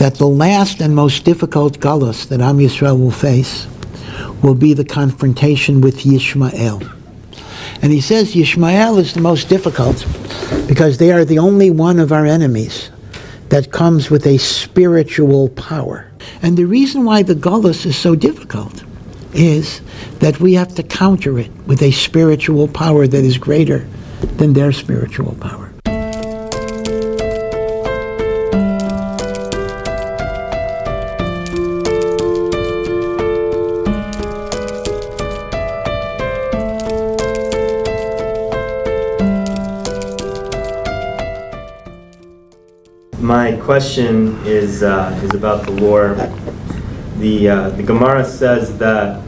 that the last and most difficult galus that Am Yisrael will face will be the confrontation with Yishmael. And he says Yishmael is the most difficult because they are the only one of our enemies that comes with a spiritual power. And the reason why the galus is so difficult is that we have to counter it with a spiritual power that is greater than their spiritual power. My question is about the war. The Gemara says that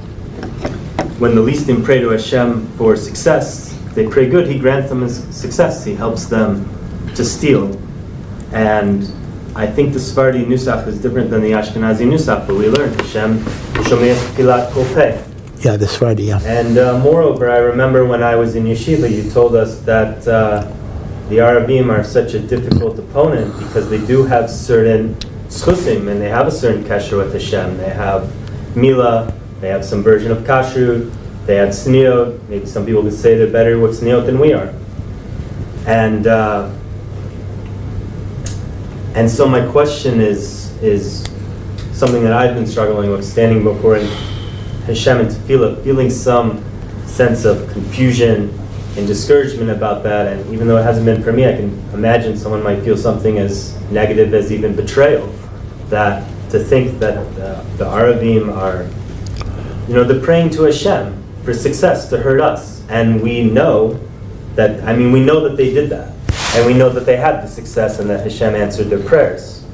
when the Listim pray to Hashem for success, they pray good, He grants them success. He helps them to steal. And I think the Sephardi Nusach is different than the Ashkenazi Nusach, but we learned Hashem Shomei Filat Kol Peh. Yeah, the Sephardi, yeah. And moreover, I remember when I was in yeshiva, you told us that the Arabim are such a difficult opponent because they do have certain schusim and they have a certain kasher with Hashem. They have Mila, they have some version of kashrut, they have tzniut. Maybe some people could say they're better with tzniut than we are. And so my question is something that I've been struggling with, standing before Hashem and tefillah, feeling some sense of confusion and discouragement about that. And even though it hasn't been for me, I can imagine someone might feel something as negative as even betrayal. That to think that the Arabim are, they're praying to Hashem for success to hurt us, and we know that. We know that they did that, and we know that they had the success, and that Hashem answered their prayers.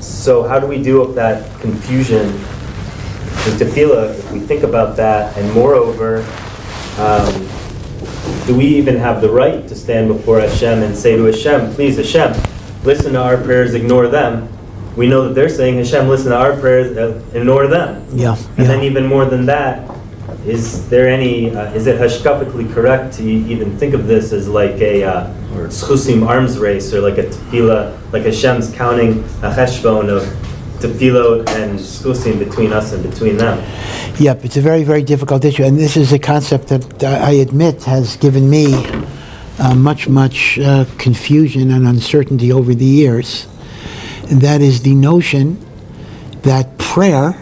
So how do we deal with that confusion with tefillah if we think about that? And moreover, do we even have the right to stand before Hashem and say to Hashem, please Hashem, listen to our prayers, ignore them? We know that they're saying, Hashem, listen to our prayers, ignore them. Yeah. And then even more than that, is there any, is it hashkafically correct to even think of this as like a schusim arms race, or like a tefillah, like Hashem's counting a cheshbon of tefillot and schusim between us and between them? Yep, it's a very, very difficult issue, and this is a concept that I admit has given me much confusion and uncertainty over the years. And that is the notion that prayer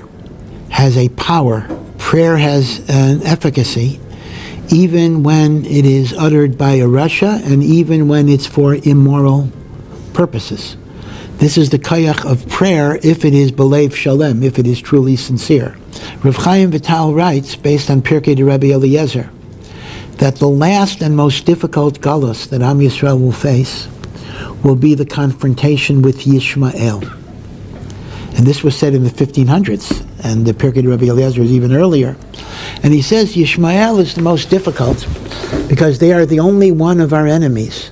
has a power, prayer has an efficacy, even when it is uttered by a rasha and even when it's for immoral purposes. This is the kayach of prayer if it is belev shalem, if it is truly sincere. Rav Chaim Vital writes, based on Pirkei de Rabbi Eliezer, that the last and most difficult galus that Am Yisrael will face will be the confrontation with Yishmael. And this was said in the 1500s, and the Pirkei de Rabbi Eliezer is even earlier. And he says Yishmael is the most difficult because they are the only one of our enemies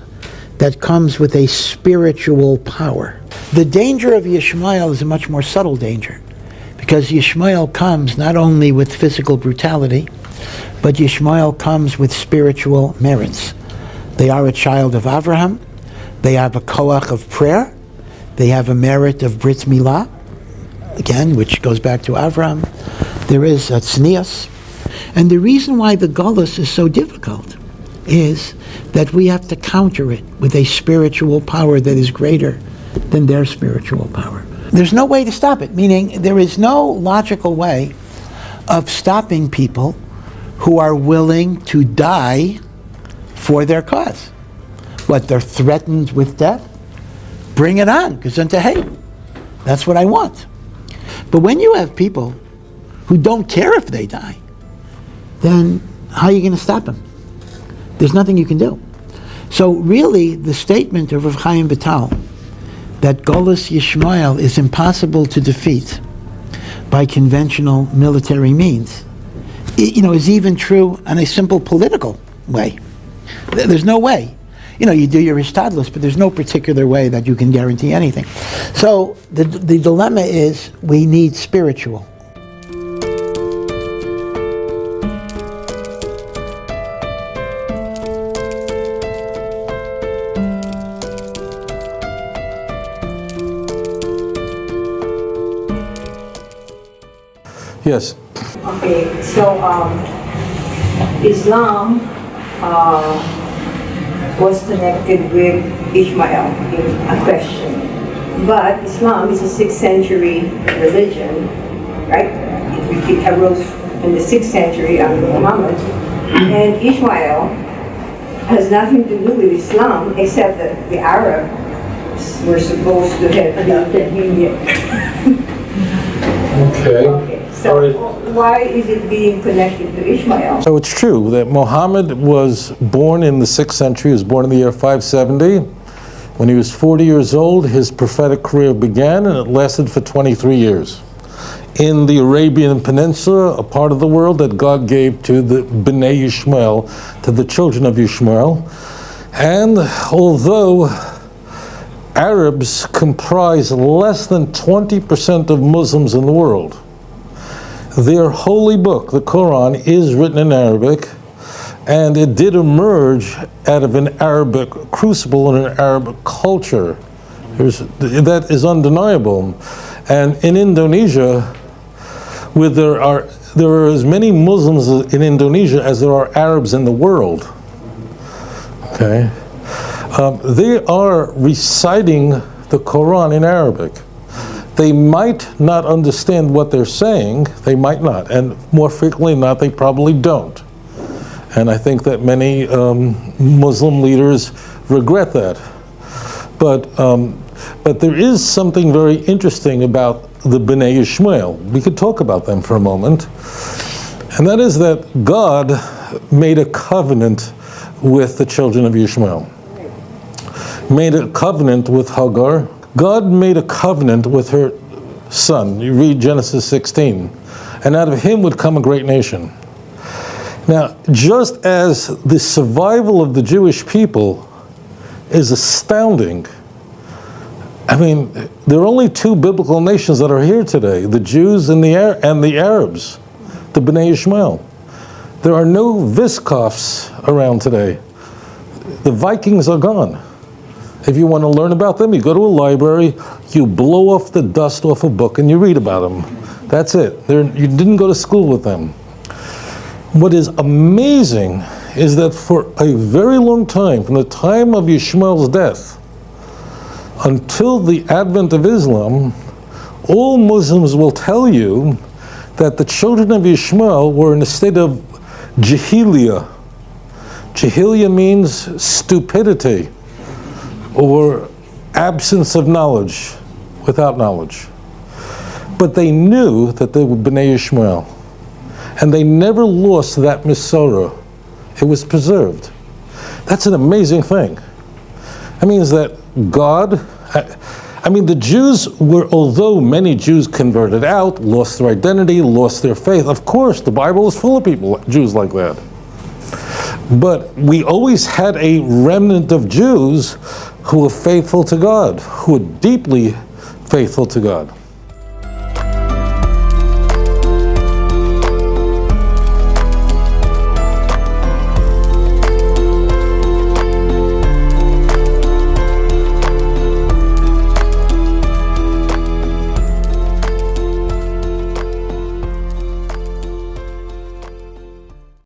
that comes with a spiritual power. The danger of Yishmael is a much more subtle danger, because Yishmael comes not only with physical brutality, but Yishmael comes with spiritual merits. They are a child of Avraham, they have a koach of prayer, they have a merit of Brit Milah, again, which goes back to Avraham. There is a tznius. And the reason why the galus is so difficult is that we have to counter it with a spiritual power that is greater than their spiritual power. There's no way to stop it, meaning there is no logical way of stopping people who are willing to die for their cause. What, they're threatened with death? Bring it on, because unto hate. That's what I want. But when you have people who don't care if they die, then how are you going to stop them? There's nothing you can do. So really, the statement of Rav Chaim Vital that Golus Yishmael is impossible to defeat by conventional military means, is even true in a simple political way. There's no way. You do your ishtadlus, but there's no particular way that you can guarantee anything. So the dilemma is we need spiritual. Yes. Okay, so Islam was connected with Ishmael in a question. But Islam is a 6th century religion, right? It arose in the 6th century under Muhammad. And Ishmael has nothing to do with Islam except that the Arabs were supposed to have adopted him. Okay. So why is it being connected to Ishmael? So it's true that Muhammad was born in the 6th century. He was born in the year 570. When he was 40 years old, his prophetic career began, and it lasted for 23 years. In the Arabian Peninsula, a part of the world that God gave to the Bnei Ishmael, to the children of Ishmael. And although Arabs comprise less than 20% of Muslims in the world, their holy book, the Quran, is written in Arabic, and it did emerge out of an Arabic crucible and an Arabic culture. That is undeniable. And in Indonesia, where there are as many Muslims in Indonesia as there are Arabs in the world. Okay, they are reciting the Quran in Arabic. They might not understand what they're saying, they might not, and more frequently not, they probably don't. And I think that many Muslim leaders regret that. But there is something very interesting about the Bnei Ishmael. We could talk about them for a moment. And that is that God made a covenant with the children of Ishmael. Made a covenant with Hagar. God made a covenant with her son. You read Genesis 16. And out of him would come a great nation. Now, just as the survival of the Jewish people is astounding, I mean, there are only 2 biblical nations that are here today, the Jews and the Arabs, the Bnei Ishmael. There are no Viskovs around today. The Vikings are gone. If you want to learn about them, you go to a library, you blow off the dust off a book, and you read about them. That's it. You didn't go to school with them. What is amazing is that for a very long time, from the time of Ishmael's death until the advent of Islam, all Muslims will tell you that the children of Ishmael were in a state of jahiliyyah. Jahiliyyah means stupidity, or absence of knowledge, without knowledge. But they knew that they were Bnei Ishmael. And they never lost that Masorah. It was preserved. That's an amazing thing. That means that God, the Jews were, although many Jews converted out, lost their identity, lost their faith. Of course, the Bible is full of people, Jews like that. But we always had a remnant of Jews who were faithful to God, who were deeply faithful to God.